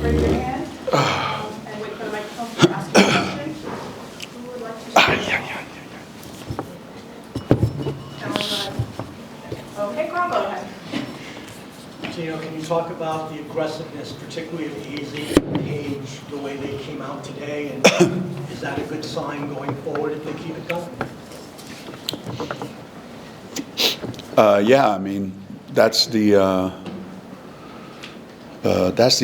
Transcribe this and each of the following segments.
raise your hand and wait for the microphone to ask you a question. Who would like to start? Okay, Carl, go ahead. Geno, can you talk about the aggressiveness, particularly of Easy and Page, the way they came out today, and is that a good sign going forward if they keep it going? Yeah, I mean, that's the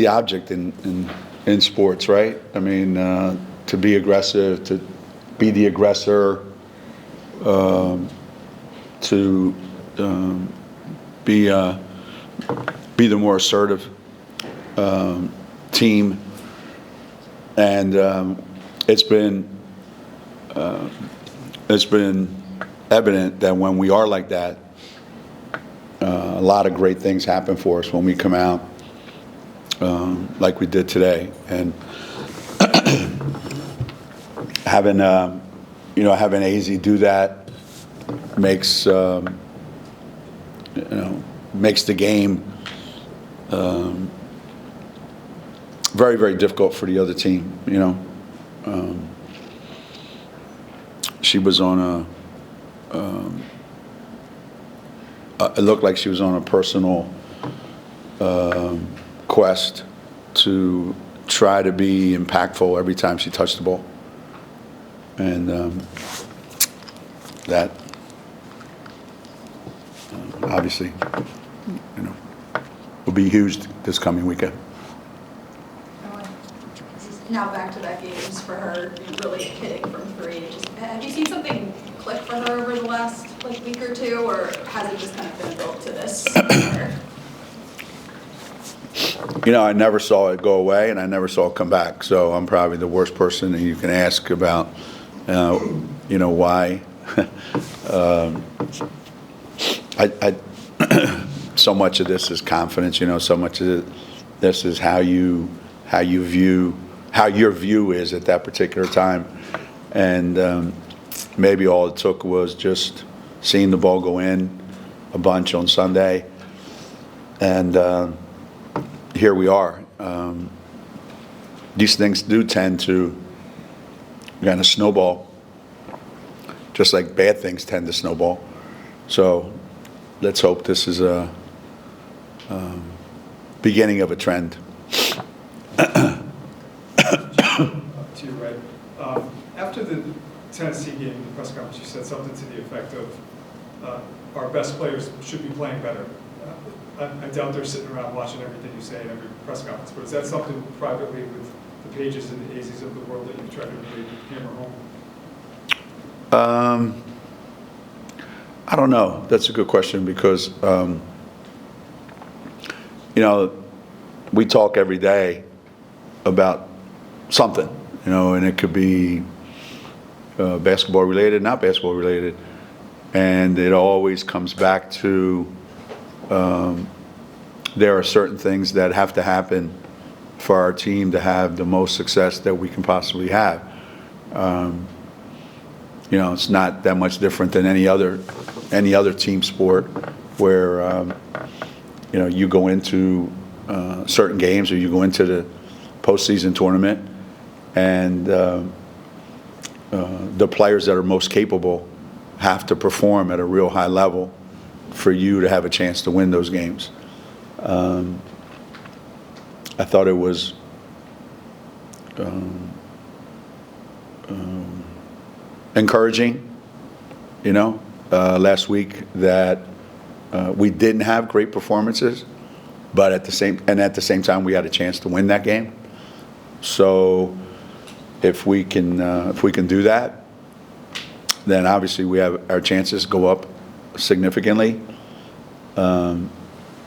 object in sports, right? I mean, to be aggressive, to be the aggressor, to be the more assertive team, and it's been evident that when we are like that, a lot of great things happen for us when we come out like we did today. And having having AZ do that makes makes the game very, very difficult for the other team. She was on it looked like she was on a personal quest to try to be impactful every time she touched the ball, and that obviously will be huge this coming weekend. Now back-to-back games for her, really hitting from three. Have you seen something click for her over the last week or two, or has it just kind of been built to this? I never saw it go away, and I never saw it come back. So I'm probably the worst person that you can ask about, why. So much of this is confidence. So much of this is how your view is at that particular time, and maybe all it took was just seeing the ball go in a bunch on Sunday, and here we are. These things do tend to kind of snowball, just like bad things tend to snowball. So let's hope this is a beginning of a trend. To you, Red. After the Tennessee game, the press conference, you said something to the effect of our best players should be playing better. I doubt they're sitting around watching everything you say in every press conference, but is that something privately with the Pages and the Azies of the world that you've tried to really hammer home? I don't know. That's a good question because, we talk every day about something, and it could be basketball related, not basketball related, and it always comes back to there are certain things that have to happen for our team to have the most success that we can possibly have. It's not that much different than any other team sport where you go into certain games or you go into the postseason tournament, and the players that are most capable have to perform at a real high level for you to have a chance to win those games. I thought it was encouraging, last week that we didn't have great performances, but at the same time we had a chance to win that game. So if we can do that, then obviously we have our chances go up significantly.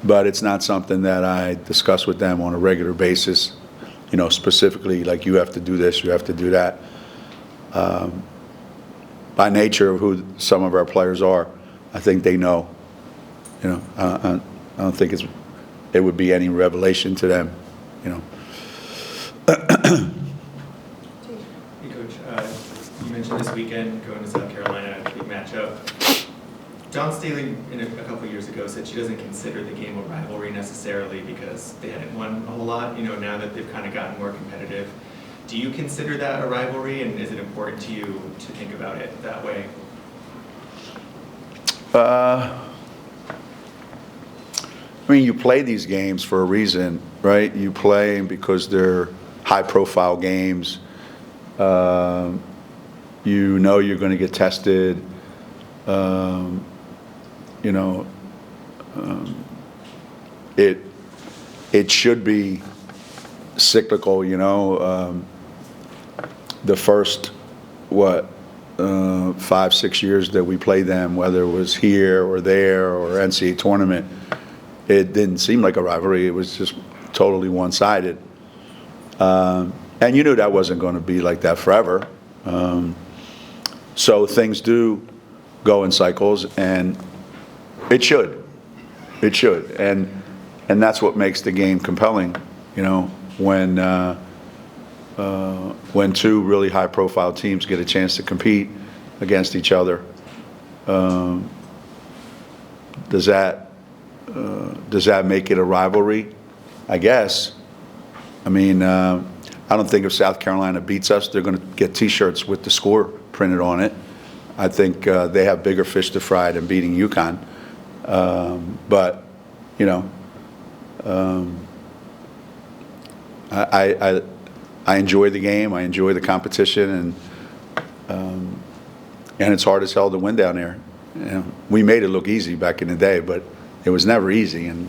But it's not something that I discuss with them on a regular basis, specifically like you have to do this, you have to do that. By nature of who some of our players are, I think they know. I don't think it would be any revelation to them. Hey, Coach. You mentioned this weekend going to South Carolina, big matchup. John Staley, a couple years ago, said she doesn't consider the game a rivalry necessarily because they hadn't won a whole lot. Now that they've kind of gotten more competitive, do you consider that a rivalry, and is it important to you to think about it that way? You play these games for a reason, right? You play because they're high-profile games. You're going to get tested. It should be cyclical, the first, 5-6 years that we played them, whether it was here or there or NCAA tournament, it didn't seem like a rivalry. It was just totally one-sided. And you knew that wasn't going to be like that forever. So things do go in cycles, and it should. It should. And that's what makes the game compelling, when two really high-profile teams get a chance to compete against each other. Does that make it a rivalry? I guess. I don't think if South Carolina beats us, they're going to get T-shirts with the score printed on it. I think they have bigger fish to fry than beating UConn. But I enjoy the game. I enjoy the competition, and it's hard as hell to win down there. We made it look easy back in the day, but it was never easy, and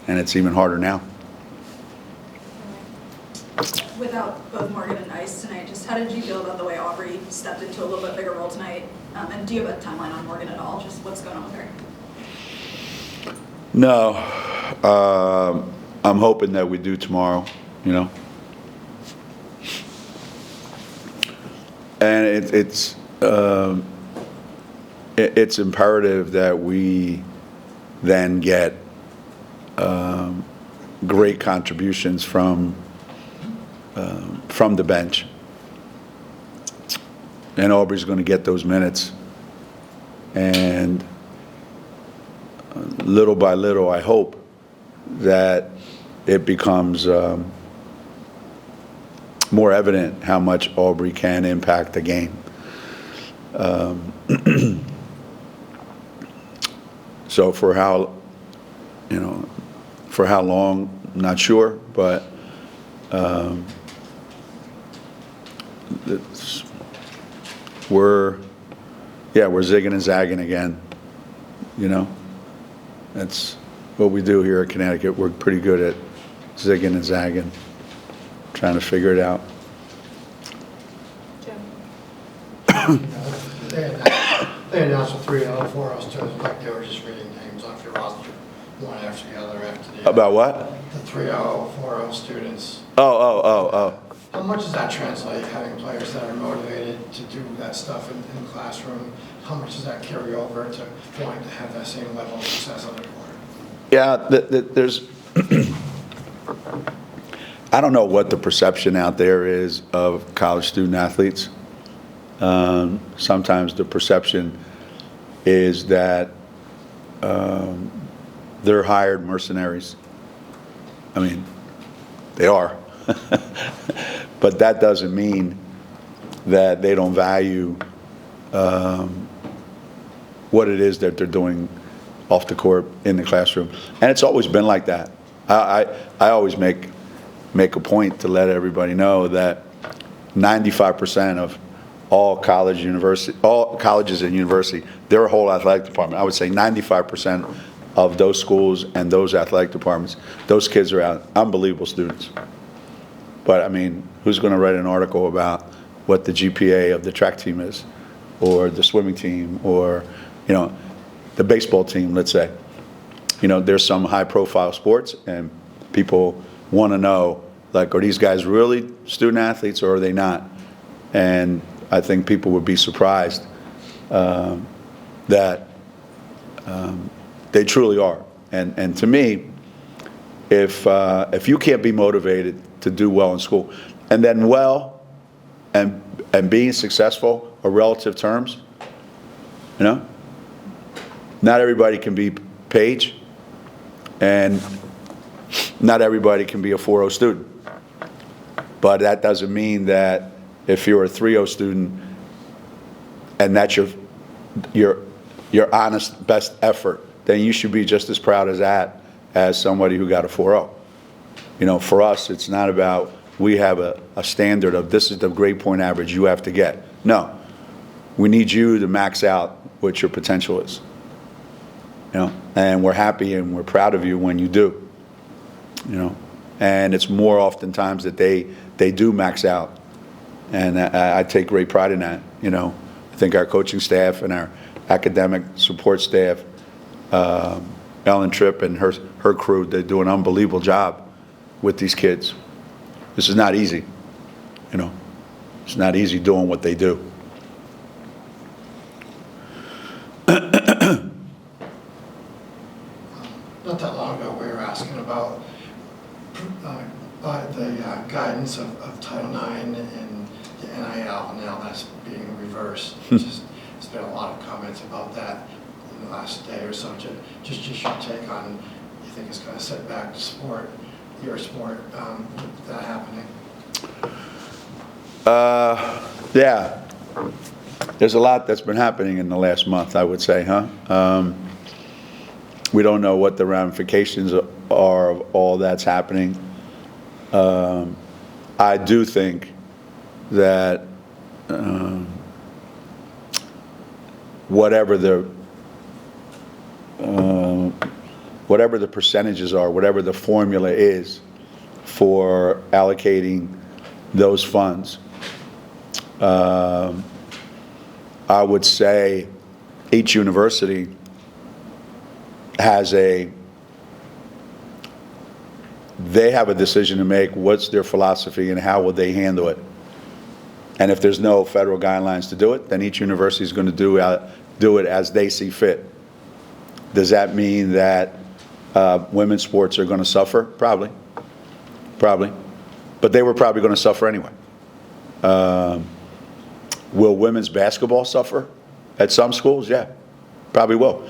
it's even harder now. Without both Morgan and Ice tonight, just how did you feel about the way Aubrey stepped into a little bit bigger role tonight? And do you have a timeline on Morgan at all? Just what's going on with her? No. I'm hoping that we do tomorrow, And it's imperative that we then get great contributions from the bench. And Aubrey's going to get those minutes. And little by little, I hope that it becomes more evident how much Aubrey can impact the game. So for how long, not sure, but we're zigging and zagging again. That's what we do here at Connecticut. We're pretty good at zigging and zagging, trying to figure it out. Jim? They announced the 3-0, 4-0 students like they were just reading names off your roster, one after the other after the other. About what? The 3-0, 4-0 students. Oh. How much does that translate, having players that are motivated to do that stuff in the classroom? How much does that carry over to wanting to have that same level of success on the court? Yeah, there's I don't know what the perception out there is of college student athletes. Sometimes the perception is that they're hired mercenaries. They are. But that doesn't mean that they don't value what it is that they're doing off the court in the classroom. And it's always been like that. I always make a point to let everybody know that 95% of all colleges and university, their whole athletic department, I would say 95% of those schools and those athletic departments, those kids are unbelievable students. But who's going to write an article about what the GPA of the track team is, or the swimming team, or the baseball team, let's say? There's some high-profile sports, and people want to know, are these guys really student athletes, or are they not? And I think people would be surprised that they truly are. And to me, if you can't be motivated to do well in school, and then and being successful are relative terms, not everybody can be Paige, and not everybody can be a 4.0 student. But that doesn't mean that if you're a 3.0 student and that's your honest best effort, then you should be just as proud as that as somebody who got a 4.0. You know, for us, it's not about we have a standard of this is the grade point average you have to get. No, we need you to max out what your potential is. You know, and we're happy and we're proud of you when you do. You know, and it's more oftentimes that they do max out, and I take great pride in that. You know, I think our coaching staff and our academic support staff, Ellen Tripp and her crew, they do an unbelievable job with these kids. This is not easy, you know. It's not easy doing what they do. Not that long ago, we were asking about the guidance of Title IX and the NIL, and now that's being reversed. There's been a lot of comments about that in the last day or so. Just your take on, you think it's going to set back the sport, your sport, that happening? Yeah. There's a lot that's been happening in the last month, I would say, huh? We don't know what the ramifications are of all that's happening. I do think that whatever the percentages are, whatever the formula is for allocating those funds, I would say each university has they have a decision to make. What's their philosophy and how will they handle it? And if there's no federal guidelines to do it, then each university is going to do it as they see fit. Does that mean that women's sports are going to suffer? Probably. But they were probably going to suffer anyway. Will women's basketball suffer at some schools? Yeah, probably will.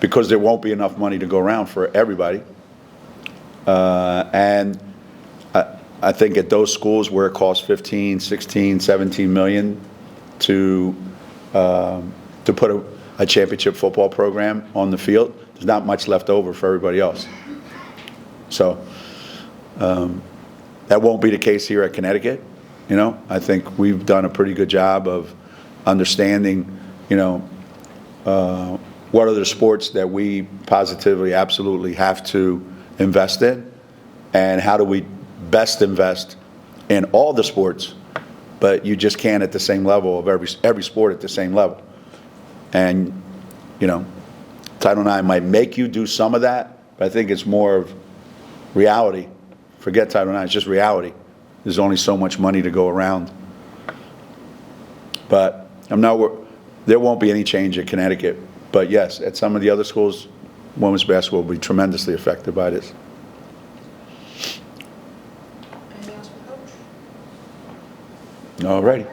Because there won't be enough money to go around for everybody. And I think at those schools where it costs 15, 16, 17 million to put a championship football program on the field, there's not much left over for everybody else. So that won't be the case here at Connecticut. You know, I think we've done a pretty good job of understanding, you know, what are the sports that we positively, absolutely have to invest in, and how do we best invest in all the sports, but you just can't at the same level of every sport at the same level. And, you know, Title IX might make you do some of that, but I think it's more of reality. Forget Title IX, it's just reality. There's only so much money to go around. But there won't be any change at Connecticut. But yes, at some of the other schools, women's basketball will be tremendously affected by this. Anything else for Coach? All righty.